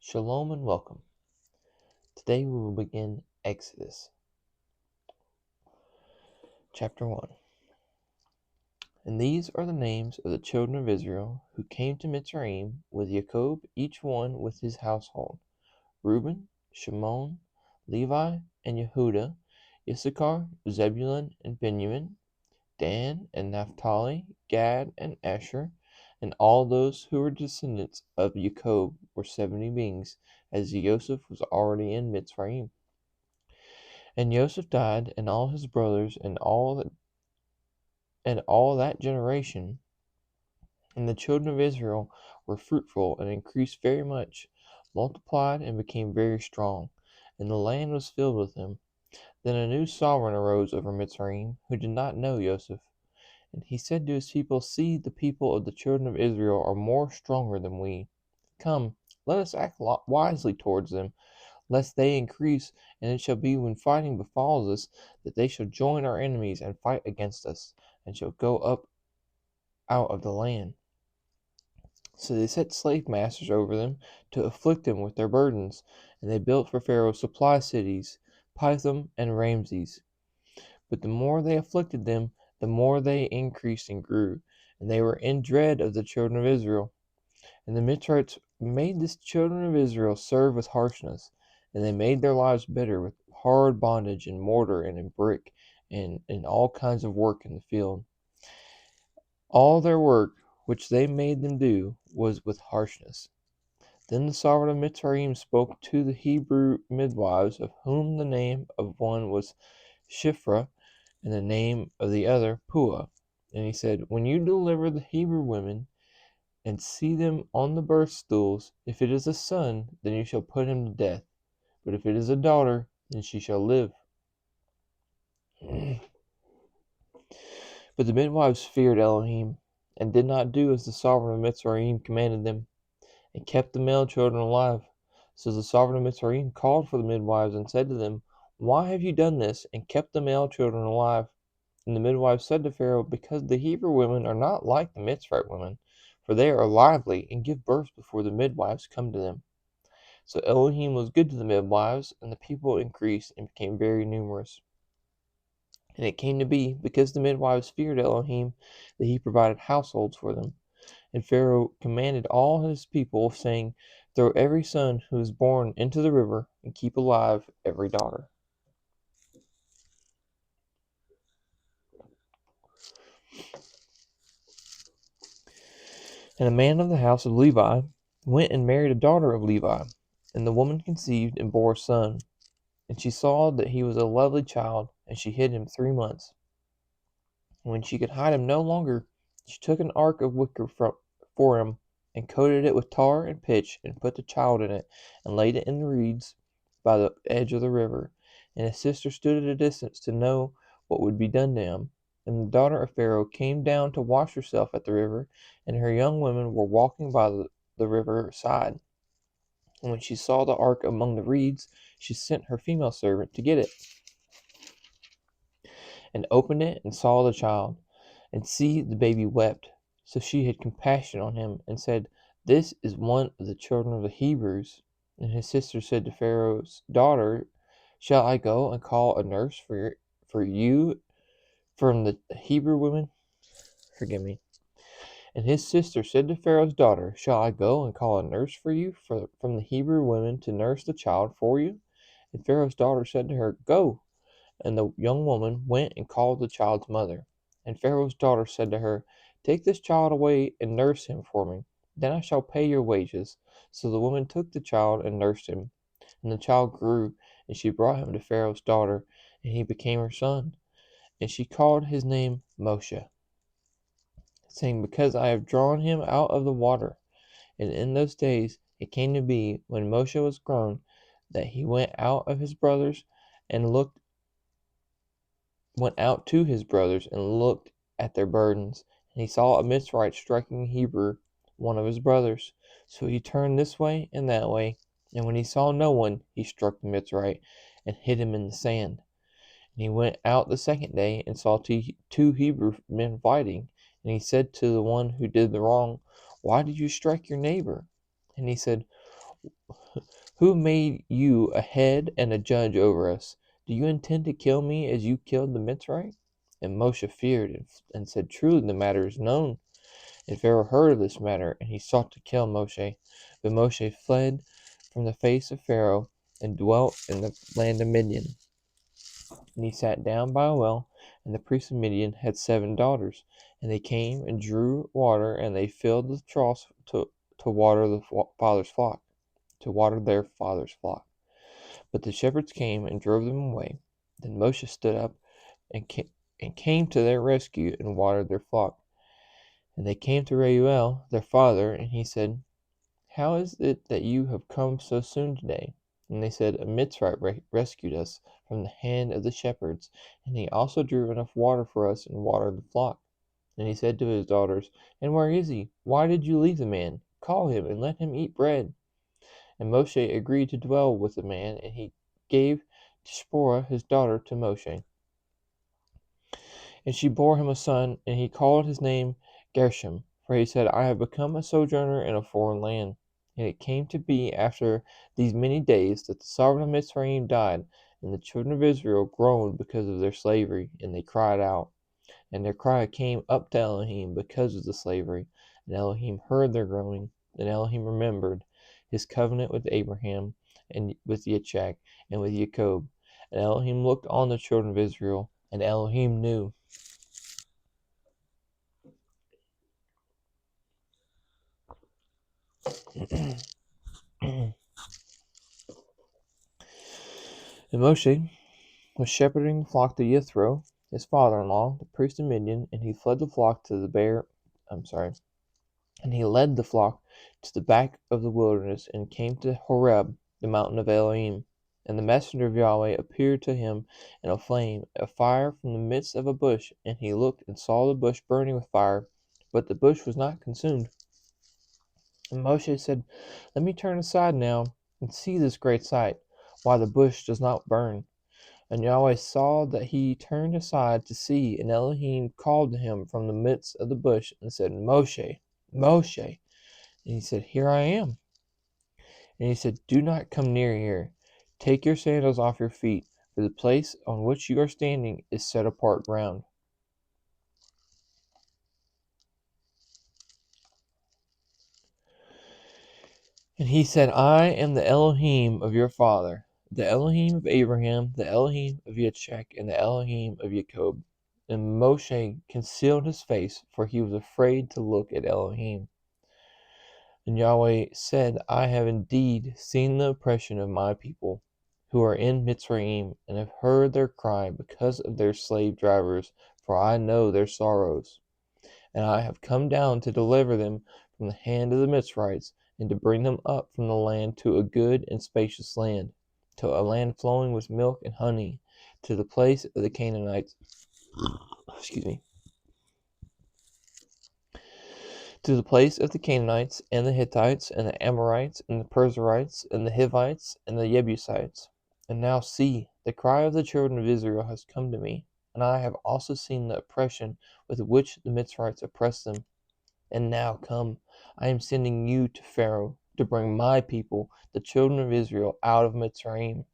Shalom and welcome. Today we will begin Exodus, chapter 1. And these are the names of the children of Israel who came to Mitzrayim with Jacob, each one with his household: Reuben, Shimon, Levi, and Yehuda, Issachar, Zebulun, and Benjamin, Dan and Naphtali, Gad and Asher, and all those who were descendants of Jacob were 70 beings, as Joseph was already in Mitzrayim. And Joseph died, and all his brothers, and all that generation. And the children of Israel were fruitful, and increased very much, multiplied, and became very strong, and the land was filled with them. Then a new sovereign arose over Mitzrayim, who did not know Joseph. And he said to his people, See, the people of the children of Israel are more stronger than we. Come, let us act wisely towards them, lest they increase, and it shall be when fighting befalls us, that they shall join our enemies and fight against us, and shall go up out of the land. So they set slave masters over them, to afflict them with their burdens, and they built for Pharaoh supply cities, Pithom and Ramses. But the more they afflicted them, the more they increased and grew, and they were in dread of the children of Israel. And the Mitzrites made the children of Israel serve with harshness, and they made their lives bitter with hard bondage in mortar and in brick, and in all kinds of work in the field. All their work which they made them do was with harshness. Then the sovereign of Mitzrayim spoke to the Hebrew midwives, of whom the name of one was Shiphrah, and the name of the other Puah. And he said, When you deliver the Hebrew women, and see them on the birth stools, if it is a son, then you shall put him to death. But if it is a daughter, then she shall live. But the midwives feared Elohim, and did not do as the sovereign of Mitzrayim commanded them, and kept the male children alive. So the sovereign of Mitzrayim called for the midwives, and said to them, Why have you done this, and kept the male children alive? And the midwives said to Pharaoh, Because the Hebrew women are not like the Mitzrayim women, for they are lively, and give birth before the midwives come to them. So Elohim was good to the midwives, and the people increased and became very numerous. And it came to be, because the midwives feared Elohim, that he provided households for them. And Pharaoh commanded all his people, saying, Throw every son who is born into the river, and keep alive every daughter. And a man of the house of Levi went and married a daughter of Levi. And the woman conceived and bore a son. And she saw that he was a lovely child, and she hid him 3 months. And when she could hide him no longer, she took an ark of wicker for him, and coated it with tar and pitch, and put the child in it, and laid it in the reeds by the edge of the river. And his sister stood at a distance to know what would be done to him. And the daughter of Pharaoh came down to wash herself at the river, and her young women were walking by the river side. And when she saw the ark among the reeds, she sent her female servant to get it, and opened it, and saw the child. And see, the baby wept. So she had compassion on him, and said, This is one of the children of the Hebrews. And his sister said to Pharaoh's daughter, Shall I go and call a nurse for you from the Hebrew women? Forgive me. And his sister said to Pharaoh's daughter, Shall I go and call a nurse for you from the Hebrew women to nurse the child for you? And Pharaoh's daughter said to her, Go. And the young woman went and called the child's mother. And Pharaoh's daughter said to her, Take this child away and nurse him for me. Then I shall pay your wages. So the woman took the child and nursed him. And the child grew, and she brought him to Pharaoh's daughter, and he became her son. And she called his name Moshe, saying, Because I have drawn him out of the water. And in those days it came to be, when Moshe was grown, that he went out to his brothers and looked at their burdens, and he saw a Mitzrite striking a Hebrew, one of his brothers. So he turned this way and that way, and when he saw no one, he struck the Mitzrite, and hid him in the sand. And he went out the second day, and saw two Hebrew men fighting. And he said to the one who did the wrong, Why did you strike your neighbor? And he said, Who made you a head and a judge over us? Do you intend to kill me as you killed the Mitzrayim?" And Moshe feared and said, "Truly the matter is known." And Pharaoh heard of this matter, and he sought to kill Moshe. But Moshe fled from the face of Pharaoh and dwelt in the land of Midian. And he sat down by a well, and the priest of Midian had 7 daughters. And they came and drew water, and they filled the troughs to water the father's flock, to water their father's flock. But the shepherds came and drove them away. Then Moshe stood up and came to their rescue and watered their flock. And they came to Reuel, their father, and he said, "How is it that you have come so soon today?" And they said, "A Mitzrite rescued us from the hand of the shepherds, and he also drew enough water for us and watered the flock." And he said to his daughters, "And where is he? Why did you leave the man? Call him and let him eat bread." And Moshe agreed to dwell with the man, and he gave Shipporah his daughter to Moshe. And she bore him a son, and he called his name Gershom, for he said, "I have become a sojourner in a foreign land." And it came to be after these many days that the sovereign of Mitzrayim died, and the children of Israel groaned because of their slavery, and they cried out. And their cry came up to Elohim because of the slavery. And Elohim heard their groaning, and Elohim remembered his covenant with Abraham, and with Yitzchak, and with Jacob. And Elohim looked on the children of Israel, and Elohim knew. And Moshe was shepherding the flock to Yithro, his father-in-law, the priest of Midian, and he fled the flock to and he led the flock to the back of the wilderness, and came to Horeb, the mountain of Elohim. And the messenger of Yahweh appeared to him in a flame, a fire from the midst of a bush, and he looked and saw the bush burning with fire, but the bush was not consumed. And Moshe said, "Let me turn aside now and see this great sight, why the bush does not burn." And Yahweh saw that he turned aside to see, and Elohim called to him from the midst of the bush and said, "Moshe, Moshe." And he said, "Here I am." And he said, "Do not come near here. Take your sandals off your feet, for the place on which you are standing is set apart ground." And he said, "I am the Elohim of your father, the Elohim of Abraham, the Elohim of Yitzchak, and the Elohim of Jacob." And Moshe concealed his face, for he was afraid to look at Elohim. And Yahweh said, "I have indeed seen the oppression of my people, who are in Mitzrayim, and have heard their cry because of their slave drivers, for I know their sorrows. And I have come down to deliver them from the hand of the Mitzrites, and to bring them up from the land to a good and spacious land, to a land flowing with milk and honey, to the place of the Canaanites, excuse me, to the place of the Canaanites, and the Hittites, and the Amorites, and the Perizzites, and the Hivites, and the Jebusites. And now see, the cry of the children of Israel has come to me, and I have also seen the oppression with which the Mitzrites oppress them. And now come, I am sending you to Pharaoh, to bring my people, the children of Israel, out of Mitzrayim."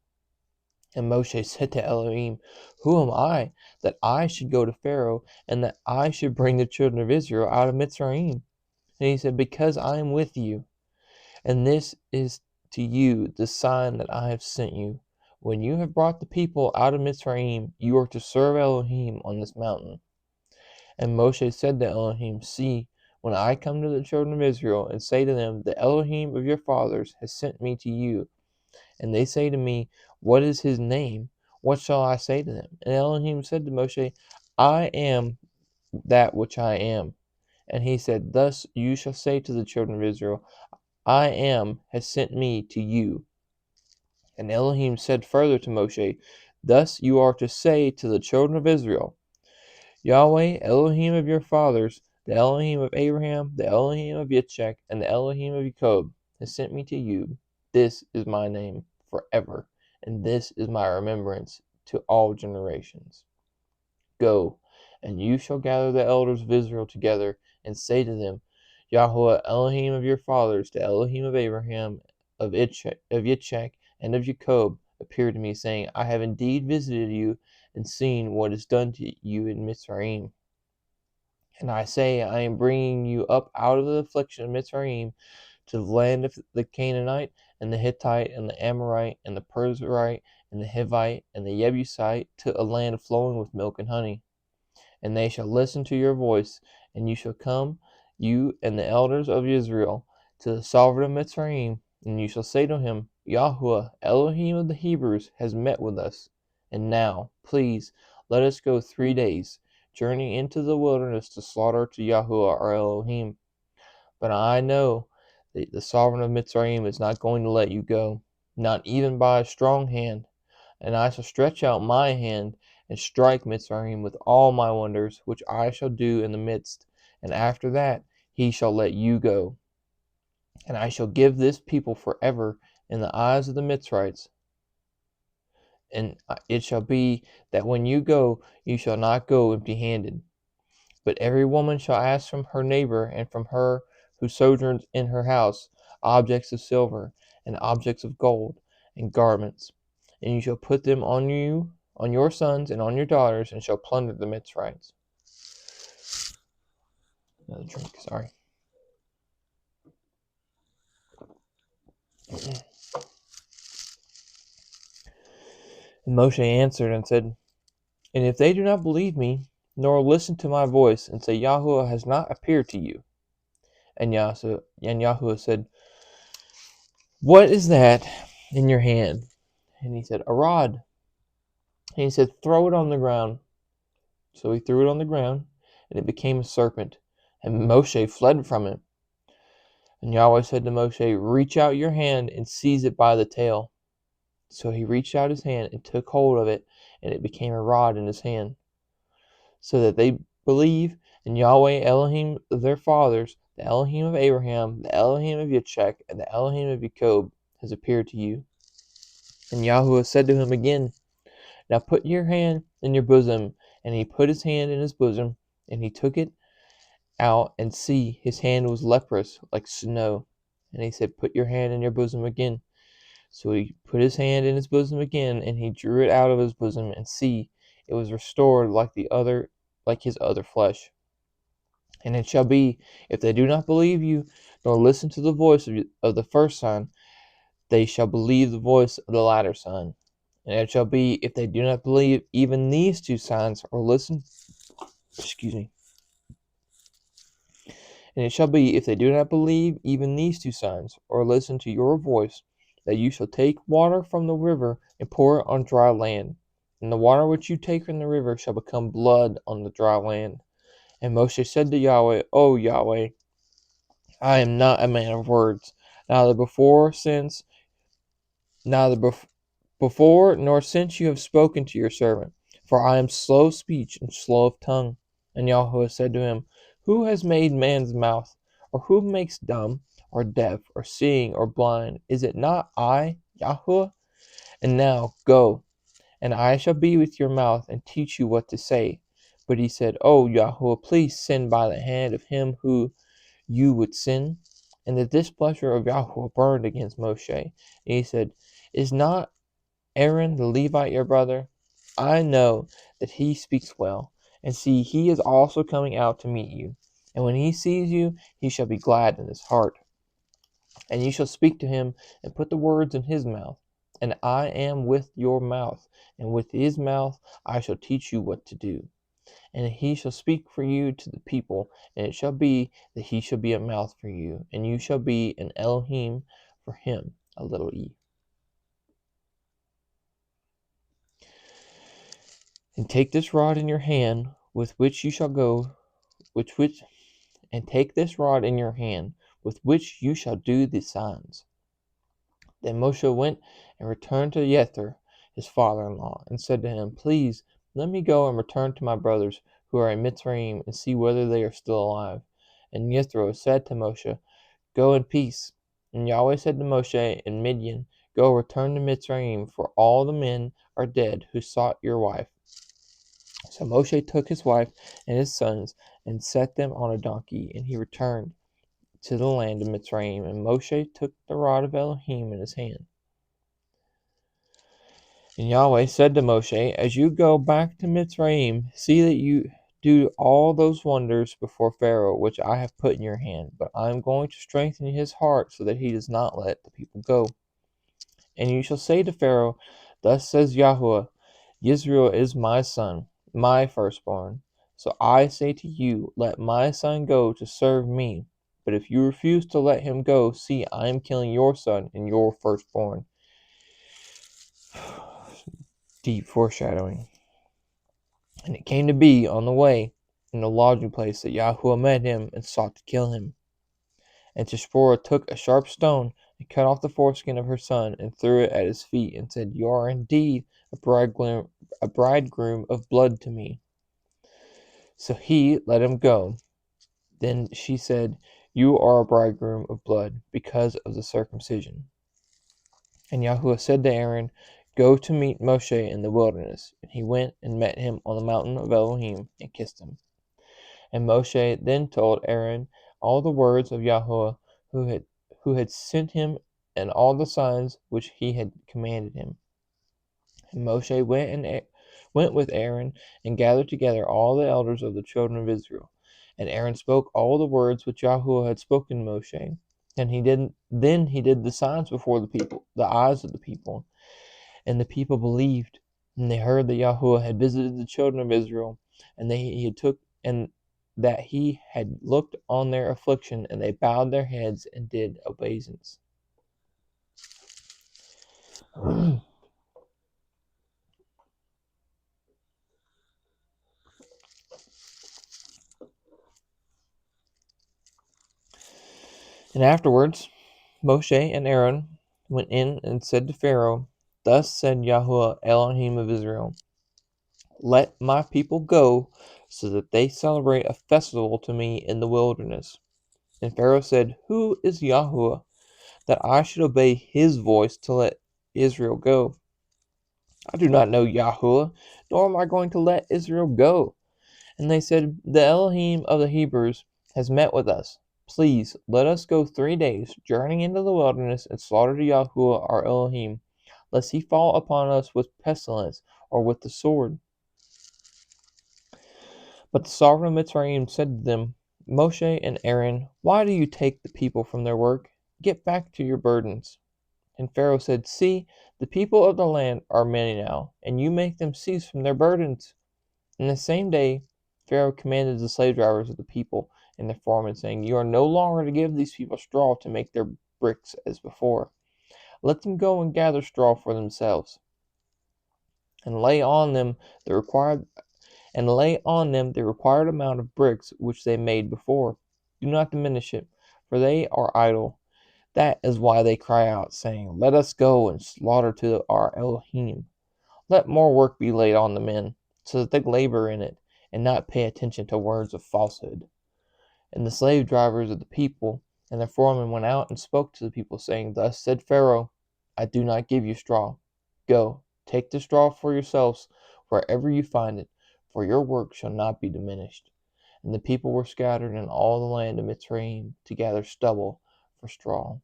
And Moshe said to Elohim, "Who am I, that I should go to Pharaoh, and that I should bring the children of Israel out of Mitzrayim?" And he said, "Because I am with you, and this is to you the sign that I have sent you. When you have brought the people out of Mitzrayim, you are to serve Elohim on this mountain." And Moshe said to Elohim, "See, when I come to the children of Israel and say to them, 'The Elohim of your fathers has sent me to you,' and they say to me, 'What is his name?' what shall I say to them?" And Elohim said to Moshe, "I am that which I am." And he said, "Thus you shall say to the children of Israel, 'I am has sent me to you.'" And Elohim said further to Moshe, "Thus you are to say to the children of Israel, 'Yahweh, Elohim of your fathers, the Elohim of Abraham, the Elohim of Yitzchak, and the Elohim of Jacob, has sent me to you. This is my name forever, and this is my remembrance to all generations. Go, and you shall gather the elders of Israel together, and say to them, Yahweh, Elohim of your fathers, the Elohim of Abraham, of Yitzchak and of Jacob appeared to me, saying, I have indeed visited you and seen what is done to you in Mitzrayim. And I say, I am bringing you up out of the affliction of Mitzrayim to the land of the Canaanite, and the Hittite, and the Amorite, and the Perizzite, and the Hivite, and the Jebusite, to a land flowing with milk and honey. And they shall listen to your voice, and you shall come, you and the elders of Israel, to the sovereign of Mitzrayim, and you shall say to him, Yahuwah, Elohim of the Hebrews, has met with us. And now, please, let us go 3 days, journey into the wilderness to slaughter to Yahuwah our Elohim. But I know that the sovereign of Mitzrayim is not going to let you go, not even by a strong hand. And I shall stretch out my hand and strike Mitzrayim with all my wonders, which I shall do in the midst. And after that he shall let you go. And I shall give this people forever in the eyes of the Mitzrites. And it shall be that when you go, you shall not go empty-handed. But every woman shall ask from her neighbor and from her who sojourns in her house objects of silver and objects of gold and garments. And you shall put them on you, on your sons and on your daughters, and shall plunder the Mitzrites. Another drink, sorry. And Moshe answered and said, And if they do not believe me, nor listen to my voice, and say, Yahuwah has not appeared to you. And Yahuwah said, What is that in your hand? And he said, A rod. And he said, Throw it on the ground. So he threw it on the ground, and it became a serpent. And Moshe fled from it. And Yahweh said to Moshe, Reach out your hand and seize it by the tail. So he reached out his hand and took hold of it, and it became a rod in his hand. So that they believe in Yahweh Elohim of their fathers, the Elohim of Abraham, the Elohim of Yitzchak, and the Elohim of Jacob has appeared to you. And Yahuwah said to him again, Now put your hand in your bosom. And he put his hand in his bosom, and he took it out, and see, his hand was leprous like snow. And he said, Put your hand in your bosom again. So he put his hand in his bosom again, and he drew it out of his bosom, and see, it was restored like his other flesh. And it shall be, if they do not believe you, nor listen to the voice of the first son, they shall believe the voice of the latter son. And it shall be, if they do not believe even these two signs, or listen, And it shall be, if they do not believe even these two signs, or listen to your voice, that you shall take water from the river and pour it on dry land. And the water which you take from the river shall become blood on the dry land. And Moshe said to Yahweh, O Yahweh, I am not a man of words, neither before nor since you have spoken to your servant, for I am slow of speech and slow of tongue. And Yahweh said to him, Who has made man's mouth? Or who makes dumb, or deaf, or seeing, or blind? Is it not I, Yahweh? And now go, and I shall be with your mouth, and teach you what to say. But he said, O Yahweh, please send by the hand of him who you would send. And the displeasure of Yahweh burned against Moshe. And he said, Is not Aaron the Levite your brother? I know that he speaks well, and see, he is also coming out to meet you. And when he sees you, he shall be glad in his heart. And you shall speak to him, and put the words in his mouth. And I am with your mouth, and with his mouth I shall teach you what to do. And he shall speak for you to the people, and it shall be that he shall be a mouth for you, and you shall be an Elohim for him, a little e. And take this rod in your hand, with which you shall go, and take this rod in your hand, with which you shall do the signs. Then Moshe went and returned to Yethro, his father-in-law, and said to him, Please let me go and return to my brothers who are in Mitzrayim, and see whether they are still alive. And Yethro said to Moshe, Go in peace. And Yahweh said to Moshe in Midian, Go, return to Mitzrayim, for all the men are dead who sought your wife. So Moshe took his wife and his sons and set them on a donkey, and he returned. to the land of Mitzrayim, and Moshe took the rod of Elohim in his hand. And Yahweh said to Moshe, as you go back to Mitzrayim, see that you do all those wonders before Pharaoh, which I have put in your hand. But I am going to strengthen his heart, so that he does not let the people go. And you shall say to Pharaoh, thus says Yahweh, Israel is my son, my firstborn. So I say to you, let my son go to serve me. But if you refuse to let him go, see, I am killing your son and your firstborn. Deep foreshadowing. And it came to be on the way in the lodging place that Yahweh met him and sought to kill him. And Tishbora took a sharp stone and cut off the foreskin of her son and threw it at his feet and said, you are indeed a bridegroom of blood to me. So he let him go. Then she said, you are a bridegroom of blood because of the circumcision. And Yahweh said to Aaron, go to meet Moshe in the wilderness. And he went and met him on the mountain of Elohim and kissed him. And Moshe then told Aaron all the words of Yahweh who had sent him and all the signs which he had commanded him. And Moshe went with Aaron and gathered together all the elders of the children of Israel. And Aaron spoke all the words which Yahweh had spoken to Moshe. And then he did the signs before the eyes of the people. And the people believed, and they heard that Yahweh had visited the children of Israel, and that he had looked on their affliction, and they bowed their heads and did obeisance. And afterwards Moshe and Aaron went in and said to Pharaoh, thus said Yahweh Elohim of Israel, let my people go, so that they celebrate a festival to me in the wilderness. And Pharaoh said, who is Yahweh, that I should obey his voice to let Israel go? I do not know Yahweh, nor am I going to let Israel go. And they said, the Elohim of the Hebrews has met with us. Please let us go 3 days, journeying into the wilderness, and slaughter to Yahweh our Elohim, lest he fall upon us with pestilence or with the sword. But the sovereign of Mitzrayim said to them, Moshe and Aaron, why do you take the people from their work? Get back to your burdens. And Pharaoh said, see, the people of the land are many now, and you make them cease from their burdens. And the same day Pharaoh commanded the slave drivers of the people and their foremen, saying, you are no longer to give these people straw to make their bricks as before. Let them go and gather straw for themselves, and lay on them the required amount of bricks which they made before. Do not diminish it, for they are idle. That is why they cry out, saying, let us go and slaughter to our Elohim. Let more work be laid on the men, so that they labor in it, and not pay attention to words of falsehood. And the slave drivers of the people and their foremen went out and spoke to the people, saying, thus said Pharaoh, I do not give you straw. Go, take the straw for yourselves, wherever you find it, for your work shall not be diminished. And the people were scattered in all the land of Mitzrayim to gather stubble for straw.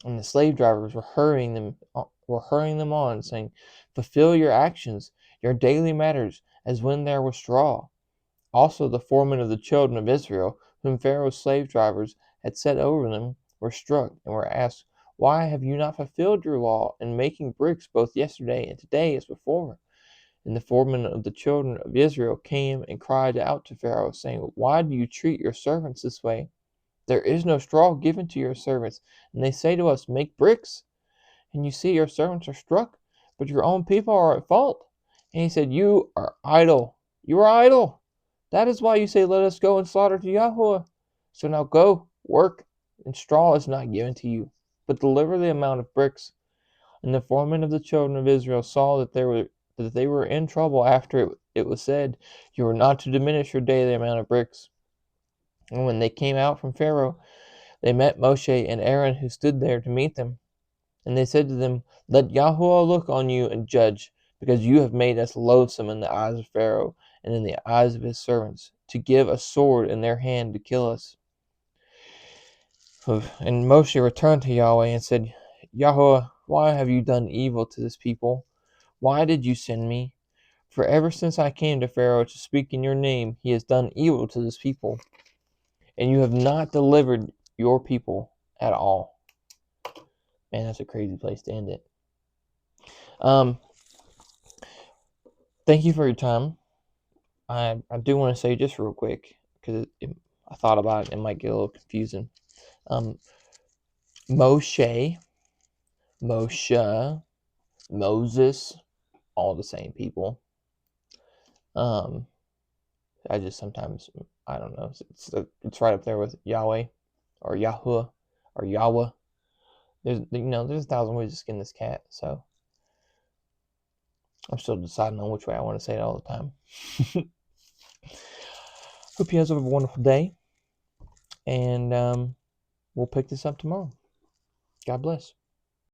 And the slave drivers were hurrying them on, saying, fulfill your actions, your daily matters, as when there was straw. Also the foremen of the children of Israel, whom Pharaoh's slave drivers had set over them, were struck, and were asked, why have you not fulfilled your law in making bricks both yesterday and today as before? And the foremen of the children of Israel came and cried out to Pharaoh, saying, why do you treat your servants this way? There is no straw given to your servants, and they say to us, make bricks. And you see your servants are struck, but your own people are at fault. And he said, you are idle. You are idle. That is why you say, let us go and slaughter to Yahweh. So now go, work, and straw is not given to you, but deliver the amount of bricks. And the foremen of the children of Israel saw that they were in trouble after it was said, you are not to diminish your daily amount of bricks. And when they came out from Pharaoh, they met Moshe and Aaron, who stood there to meet them. And they said to them, let Yahweh look on you and judge, because you have made us loathsome in the eyes of Pharaoh and in the eyes of his servants, to give a sword in their hand to kill us. And Moshe returned to Yahweh and said, Yahweh, why have you done evil to this people? Why did you send me? For ever since I came to Pharaoh to speak in your name, he has done evil to this people, and you have not delivered your people at all. Man, that's a crazy place to end it. Thank you for your time. I do want to say just real quick, because I thought about it, it might get a little confusing. Moshe, Moses, all the same people. I just sometimes, I don't know, it's right up there with Yahweh or Yahuwah or Yahweh. There's 1,000 ways to skin this cat, so I'm still deciding on which way I want to say it all the time. Hope you guys have a wonderful day, and we'll pick this up tomorrow. God bless.